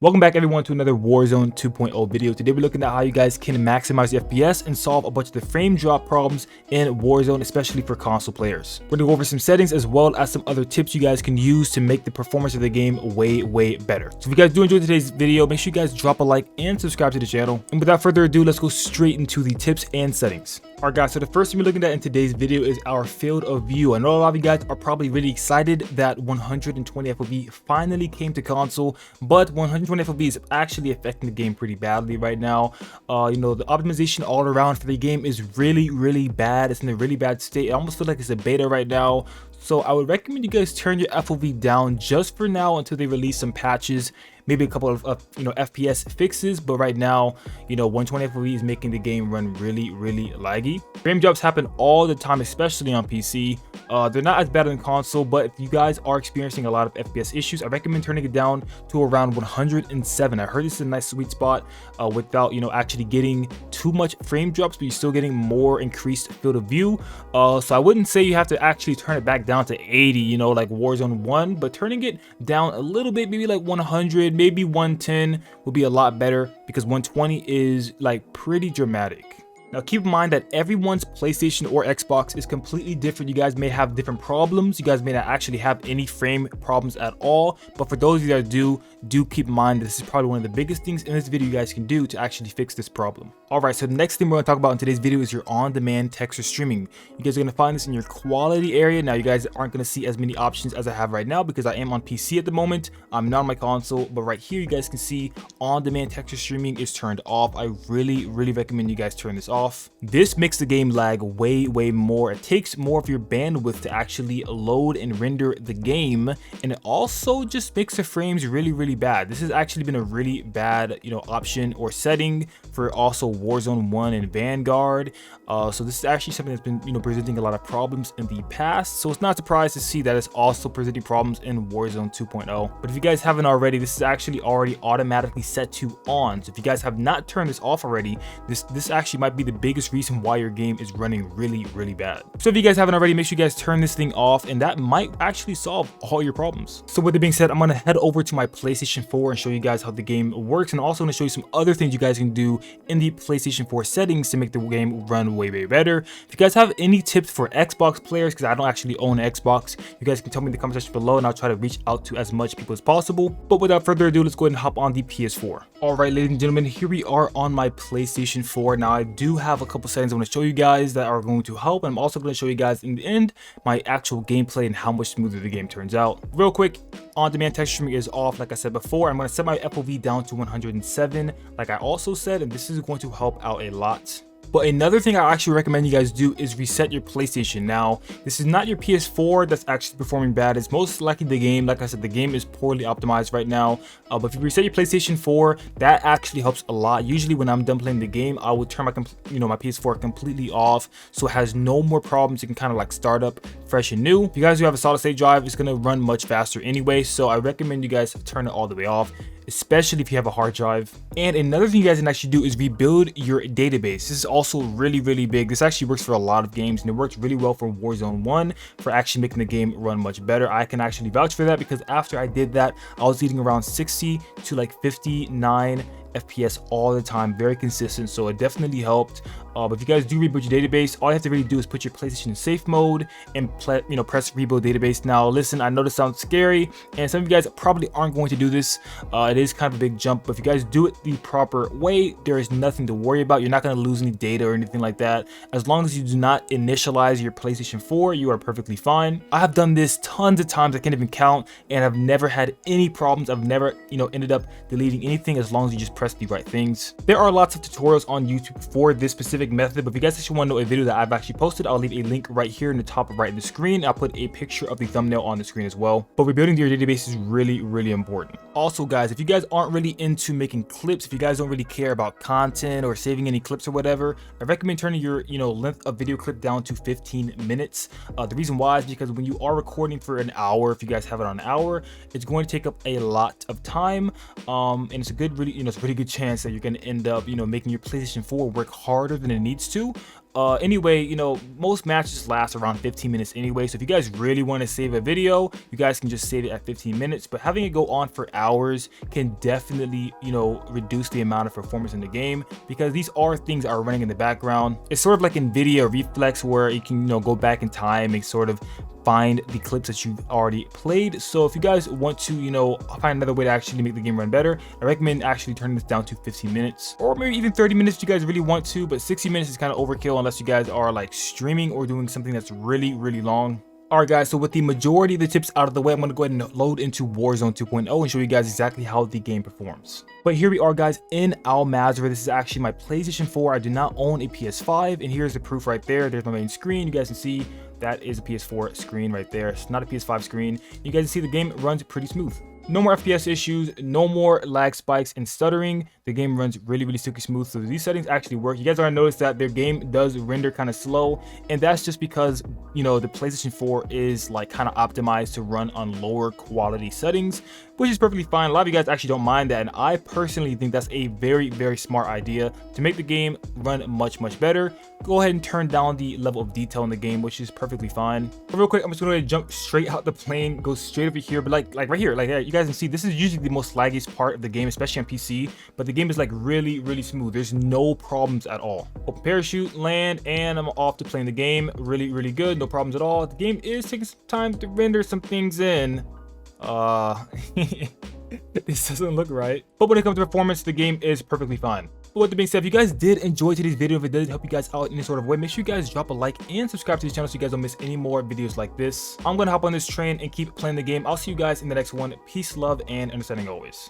Welcome back everyone to another Warzone 2.0 video. Today we're looking at how you guys can maximize your FPS and solve a bunch of the frame drop problems in Warzone, especially for console players. We're gonna go over some settings as well as some other tips you guys can use to make the performance of the game way better. So if you guys do enjoy today's video, make sure you guys drop a like and subscribe to the channel. And without further ado, let's go straight into the tips and settings. Alright guys, so the first thing we're looking at in today's video is our field of view. I know a lot of you guys are probably really excited that 120 FOV finally came to console, but 120 FOV is actually affecting the game pretty badly right now. You know, the optimization all around for the game is really bad. It's in a really bad state. I almost feel like it's a beta right now. So I would recommend you guys turn your FOV down just for now until they release some patches, maybe a couple of FPS fixes. But right now, you know, 120 FOV is making the game run really laggy. Frame drops happen all the time, especially on PC. They're not as bad on console, but if you guys are experiencing a lot of FPS issues, I recommend turning it down to around 107. I heard this is a nice sweet spot without, you know, actually getting too much frame drops, but you're still getting more increased field of view. So I wouldn't say you have to actually turn it back down to 80, you know, like Warzone 1, but turning it down a little bit, maybe like 100, maybe 110 would be a lot better, because 120 is like pretty dramatic. Now keep in mind that everyone's PlayStation or Xbox is completely different. You guys may have different problems. You guys may not actually have any frame problems at all. But for those of you that do keep in mind that this is probably one of the biggest things in this video you guys can do to actually fix this problem. Alright, so the next thing we're going to talk about in today's video is your on-demand texture streaming. You guys are going to find this in your quality area. Now you guys aren't going to see as many options as I have right now because I am on PC at the moment. I'm not on my console, but right here you guys can see on-demand texture streaming is turned off. I really recommend you guys turn this off. This makes the game lag way more. It takes more of your bandwidth to actually load and render the game, and it also just makes the frames really bad. This has actually been a really bad, you know, option or setting for also Warzone 1 and Vanguard. So this is actually something that's been, you know, presenting a lot of problems in the past. So it's not surprised to see that it's also presenting problems in Warzone 2.0. But if you guys haven't already, this is actually already automatically set to on. So if you guys have not turned this off already, this actually might be the biggest reason why your game is running really bad. So if you guys haven't already, make sure you guys turn this thing off, and that might actually solve all your problems. So with it being said, I'm gonna head over to my PlayStation 4 and show you guys how the game works, and also gonna show you some other things you guys can do in the PlayStation 4 settings to make the game run way better. If you guys have any tips for Xbox players, because I don't actually own an Xbox, you guys can tell me in the comment section below and I'll try to reach out to as much people as possible. But without further ado, let's go ahead and hop on the PS4. Alright, ladies and gentlemen, here we are on my PlayStation 4. Now I do have a couple settings I want to show you guys that are going to help, and I'm also going to show you guys in the end my actual gameplay and how much smoother the game turns out. Real quick, on-demand texture streaming is off, like I said before. I'm going to set my FOV down to 107, like I also said, and this is going to help out a lot. But another thing I actually recommend you guys do is reset your PlayStation. Now, this is not your PS4 that's actually performing bad. It's most likely the game. Like I said, the game is poorly optimized right now. But if you reset your PlayStation 4, that actually helps a lot. Usually when I'm done playing the game, I would turn my PS4 completely off, so it has no more problems. You can kind of like start up fresh and new. If you guys do have a solid state drive, it's going to run much faster anyway. So I recommend you guys turn it all the way off, especially if you have a hard drive. And another thing you guys can actually do is rebuild your database. This is also really big. This actually works for a lot of games, and it works really well for Warzone 1 for actually making the game run much better. I can actually vouch for that, because after I did that, I was getting around 60 to like 59 FPS all the time, very consistent. So it definitely helped. But if you guys do rebuild your database, all you have to really do is put your PlayStation in safe mode and press rebuild database. Now listen, I know this sounds scary, and some of you guys probably aren't going to do this. It is kind of a big jump, but if you guys do it the proper way, there is nothing to worry about. You're not going to lose any data or anything like that. As long as you do not initialize your PlayStation 4, you are perfectly fine. I have done this tons of times, I can't even count, and I've never had any problems. I've never, ended up deleting anything, as long as you just press the right things. There are lots of tutorials on YouTube for this specific method, but if you guys actually want to know a video that I've actually posted, I'll leave a link right here in the top right of the screen. I'll put a picture of the thumbnail on the screen as well. But rebuilding your database is really important. Also guys, if you guys aren't really into making clips, if you guys don't really care about content or saving any clips or whatever, I recommend turning your length of video clip down to 15 minutes. The reason why is because when you are recording for an hour, if you guys have it on an hour, it's going to take up a lot of time, and it's a good it's a pretty good chance that you're going to end up making your PlayStation 4 work harder than it needs to. Anyway, you know, most matches last around 15 minutes anyway, so if you guys really want to save a video, you guys can just save it at 15 minutes, but having it go on for hours can definitely, you know, reduce the amount of performance in the game, because these are things that are running in the background. It's sort of like NVIDIA Reflex, where you can, you know, go back in time and sort of find the clips that you've already played. So if you guys want to, you know, find another way to actually make the game run better, I recommend actually turning this down to 15 minutes, or maybe even 30 minutes if you guys really want to, but 60 minutes is kind of overkill unless you guys are like streaming or doing something that's really long. Alright guys, so with the majority of the tips out of the way, I'm going to go ahead and load into Warzone 2.0 and show you guys exactly how the game performs. But here we are guys in Al Mazrah. This is actually my PlayStation 4. I do not own a PS5, and here's the proof right there. There's my main screen. You guys can see that is a PS4 screen right there. It's not a PS5 screen. You guys can see the game runs pretty smooth. No more FPS issues, no more lag spikes and stuttering. The game runs really silky smooth, so these settings actually work. You guys already noticed that their game does render kind of slow, and that's just because, you know, the PlayStation 4 is like kind of optimized to run on lower quality settings, which is perfectly fine. A lot of you guys actually don't mind that, and I personally think that's a very smart idea to make the game run much better. Go ahead and turn down the level of detail in the game, which is perfectly fine. But real quick, I'm just going to jump straight out the plane, go straight over here, but like right here, like you guys can see, this is usually the most laggiest part of the game, especially on PC, but the game is like really smooth. There's no problems at all. Open parachute, land, and I'm off to playing the game. Really good, no problems at all. The game is taking some time to render some things in. This doesn't look right, but when it comes to performance, the game is perfectly fine. But with that being said, if you guys did enjoy today's video, if it did help you guys out in any sort of way, make sure you guys drop a like and subscribe to the channel so you guys don't miss any more videos like this. I'm gonna hop on this train and keep playing the game. I'll see you guys in the next one. Peace, love, and understanding always.